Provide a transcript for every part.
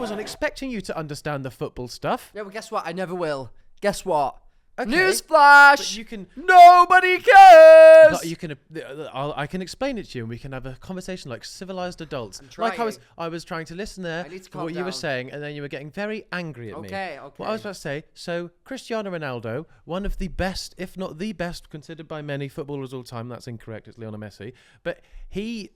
wasn't expecting you to understand the football stuff. Yeah, well, guess what? I never will. Guess what? Okay, Newsflash! but you can. Nobody cares! But you can. I can explain it to you, and we can have a conversation like civilized adults. I'm Like trying. I was trying to listen there I need to to calm what you were down. saying, and then you were getting very angry at me. Okay. What I was about to say. So Cristiano Ronaldo, one of the best, if not the best, considered by many footballers all time. That's incorrect. It's Lionel Messi, but he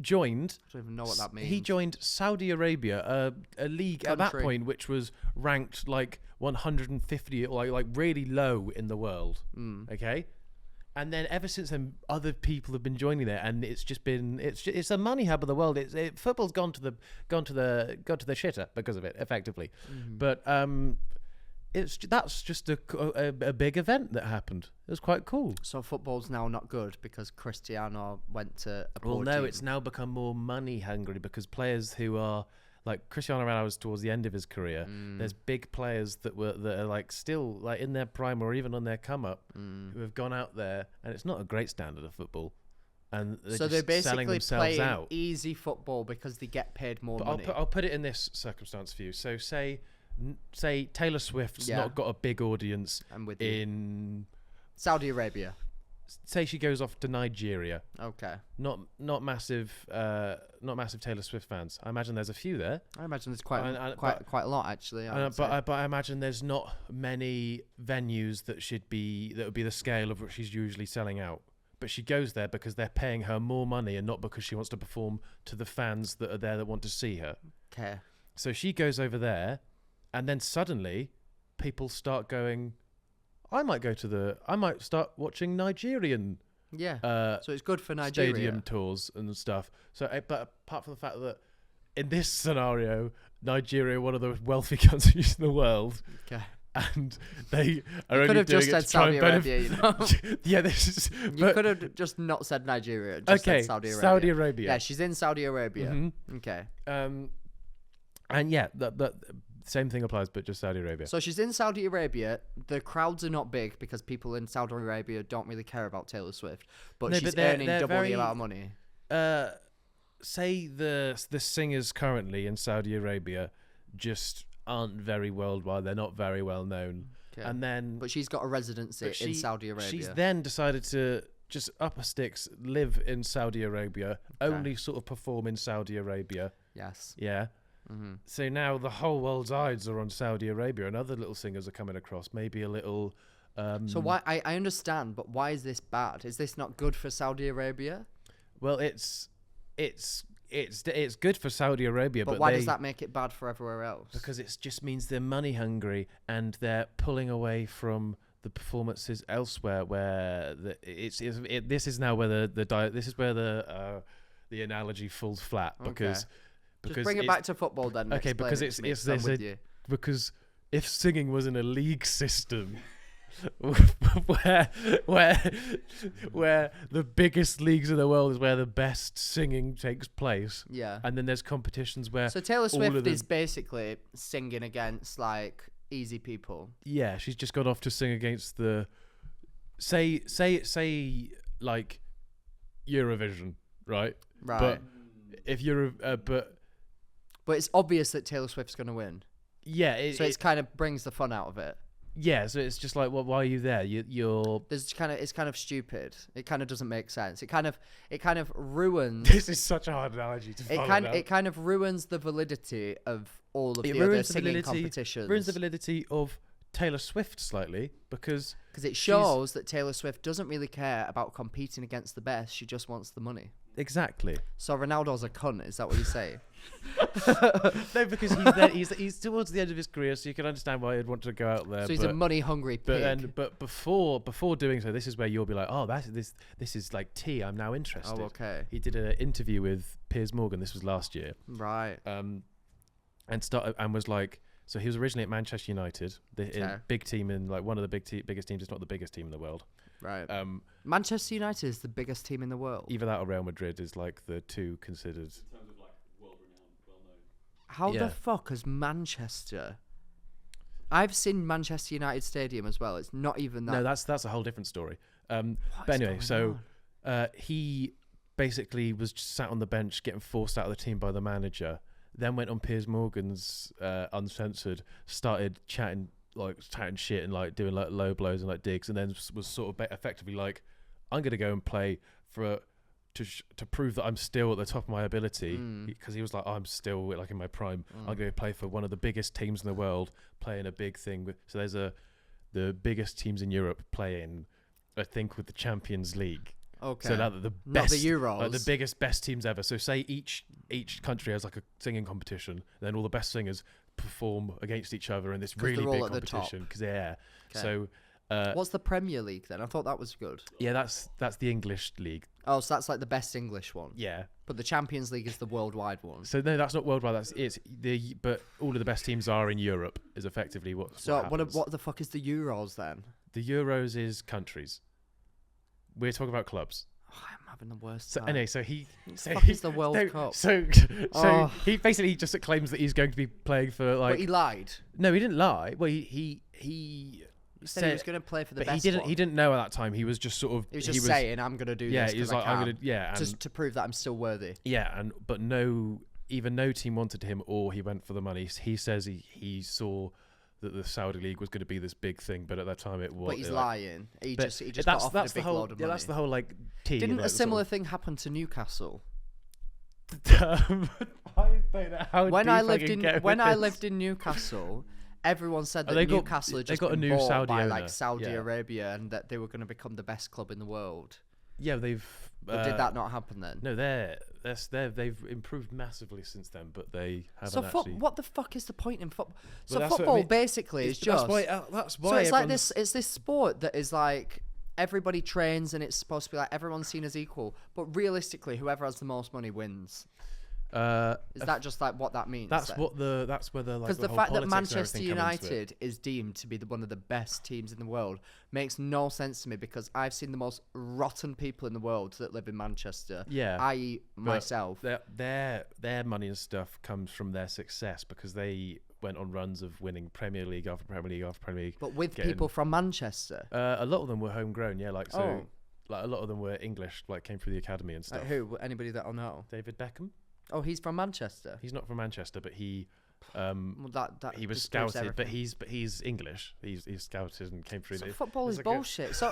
joined. I don't even know what that means. He joined Saudi Arabia, a league at that Country. point which was ranked like 150, like really low in the world. Okay, and then ever since then, other people have been joining there, and it's just been it's a money hub of the world. Football's gone to the shitter because of it, effectively. But that's just a big event that happened. It was quite cool. So football's now not good because Cristiano went to a poor Well, no, team. it's now become more money hungry because players who are like Cristiano Ronaldo was towards the end of his career. There's big players that are like still like in their prime or even on their come up who have gone out there, and it's not a great standard of football. And So they're they're just selling basically themselves playing out. easy football because they get paid more But money. I'll put it in this circumstance for you. So say Taylor Swift's Yeah. not got a big audience I'm with you. in. Saudi Arabia. Say she goes off to Nigeria. Okay. Not massive Taylor Swift fans. I imagine there's a few there. I imagine there's quite And- quite a lot actually. I would But say. I imagine there's not many venues that would be the scale of what she's usually selling out. But she goes there because they're paying her more money and not because she wants to perform to the fans that are there that want to see her. Okay. So she goes over there, and then suddenly people start going, I might start watching Nigerian Yeah. So it's good for Nigeria. stadium tours and stuff. So, but apart from the fact that in this scenario, Nigeria, one of the wealthy countries in the world, Okay. and they are You only could have doing just it said to try Saudi and Arabia, you know. Yeah, this is. You could have just not said Nigeria. Just Okay, said Saudi Arabia. Saudi Arabia. Yeah, she's in Saudi Arabia. Mhm. Okay. And yeah, that same thing applies, but just Saudi Arabia. So she's in Saudi Arabia. The crowds are not big because people in Saudi Arabia don't really care about Taylor Swift. But No, she's but they're earning double very- the amount of money. Say the singers currently in Saudi Arabia just aren't very worldwide. They're not very well known. Okay. And then But she's got a residency in Saudi Arabia. she's then decided to just up her sticks, live in Saudi Arabia, Okay. only sort of perform in Saudi Arabia. Yes. Yeah. Mm-hmm. So now the whole world's eyes are on Saudi Arabia, and other little singers are coming across. Maybe a little. So why? I understand, but why is this bad? Is this not good for Saudi Arabia? Well, it's good for Saudi Arabia, But but why they, does that make it bad for everywhere else? Because it just means they're money hungry and they're pulling away from the performances elsewhere. Where this is now where the analogy falls flat because Just bring it back to football then. and okay, explain because it to me, it's 'cause I'm there's with a you. because if singing was in a league system where the biggest leagues in the world is where the best singing takes place, Yeah. and then there's competitions where So Taylor all of Swift them- is basically singing against like easy people. yeah, she's just gone off to sing against the say like Eurovision, right? Right. But if you're But it's obvious that Taylor Swift's going to win. yeah, So it's kind of brings the fun out of it. yeah, so it's just like, well, why are you there? You're It's kind of stupid. It kind of doesn't make sense. It kind of ruins. This is such a hard analogy to follow. It kind of ruins the validity of all of It the other ruins the singing validity- competitions. ruins the validity of Taylor Swift slightly because Because it shows that Taylor Swift doesn't really care about competing against the best. She just wants the money. exactly. So Ronaldo's a cunt. Is that what you say? No, because he's towards the end of his career, so you can understand why he'd want to go out there. So he's a money hungry pig. But before doing so, this is where you'll be like, oh, this is like tea. I'm now interested. Oh, okay. He did an interview with Piers Morgan. This was last year. Right. And was like, so he was originally at Manchester United, Okay. big team in like one of the biggest teams. It's not the biggest team in the world. Right. Manchester United is the biggest team in the world. Either that or Real Madrid is like the two considered. How Yeah. the fuck has Manchester? I've seen Manchester United Stadium as well. It's not even that. No, that's a whole different story. What But is anyway, going so on? he basically was just sat on the bench getting forced out of the team by the manager, then went on Piers Morgan's Uncensored, started chatting shit and like doing like low blows and like digs, and then was sort of effectively like, I'm gonna go and play to prove that I'm still at the top of my ability, because he was like, I'm still like in my prime. I'm going to play for one of the biggest teams in the world, playing a big thing. So there's the biggest teams in Europe playing, I think, with the Champions League. Okay. So now that the Not best, the Euros. like the best teams ever. So say each country has like a singing competition, then all the best singers perform against each other in this really big competition. Because Okay. So. What's the Premier League then? I thought that was good. Yeah, that's the English league. Oh, so that's like the best English one. Yeah. But the Champions League is the worldwide one. So no, that's not worldwide. But all of the best teams are in Europe. Is effectively what. So what what the fuck is the Euros then? The Euros is countries. We're talking about clubs. Oh, I'm having the worst So time. anyway, so he. The fuck is the World Cup? So he basically just claims that he's going to be playing for like. But he lied. No, he didn't lie. Well, he said he was going to play for the best. But he didn't know at that time. He was just sort of. He was just saying, "I'm going to do this." Yeah, he was like, "I'm going to." Yeah, just to prove that I'm still worthy. Yeah, but no team wanted him, or he went for the money. He says he saw that the Saudi League was going to be this big thing, but at that time it was. But he's lying. He just got that's offered a big whole, load of money. That's the whole like tea. Didn't like, a similar thing happen to Newcastle? When I lived in Newcastle, everyone said that Newcastle had just been bought Saudi by owner. like Saudi Arabia, and that they were going to become the best club in the world. Yeah, they've. But did that not happen then? No, they've improved massively since then, but they haven't actually. What the fuck is the point in football? So Well, that's what I football mean. basically is just. That's why. So it's like this. It's this sport that is like everybody trains, and it's supposed to be like everyone's seen as equal. But realistically, whoever has the most money wins. Is that just like what that means? That's where the like. Because the whole fact that politics and Manchester everything come into it. United is deemed to be one of the best teams in the world makes no sense to me, because I've seen the most rotten people in the world that live in Manchester. Yeah, i.e. myself. Their money and stuff comes from their success, because they went on runs of winning Premier League after Premier League after Premier League. But with people from Manchester. A lot of them were homegrown. Yeah, like so. Oh. Like a lot of them were English, like came through the academy and stuff. Like who? Anybody that I know? David Beckham. Oh, he's from Manchester. He's not from Manchester, but he he was scouted. But he's English. He's scouted and came through. So football is like bullshit. So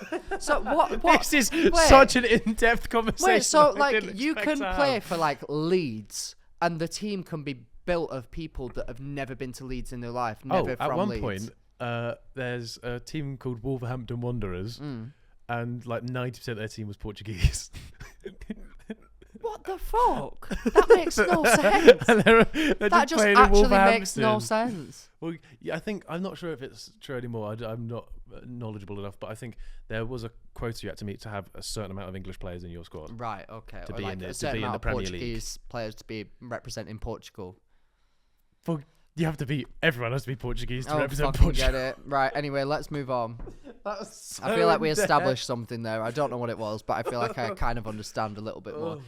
what? This is such an in-depth conversation. Wait, so like you can play for like Leeds, and the team can be built of people that have never been to Leeds in their life. Never from at one Leeds. point, there's a team called Wolverhampton Wanderers, and like 90% of their team was Portuguese. What the fuck? That makes no sense. That just actually makes no sense. Well, yeah, I'm not sure if it's true anymore. I'm not knowledgeable enough, but I think there was a quota you had to meet to have a certain amount of English players in your squad. Right. Okay. To or be like in the, a certain to be in amount the of Premier Portuguese players to be representing Portugal. Well, you have to be. Everyone has to be Portuguese to represent fucking Portugal. Get it. Right. Anyway, let's move on. So I feel like we established something there. I don't know what it was, but I feel like I kind of understand a little bit more.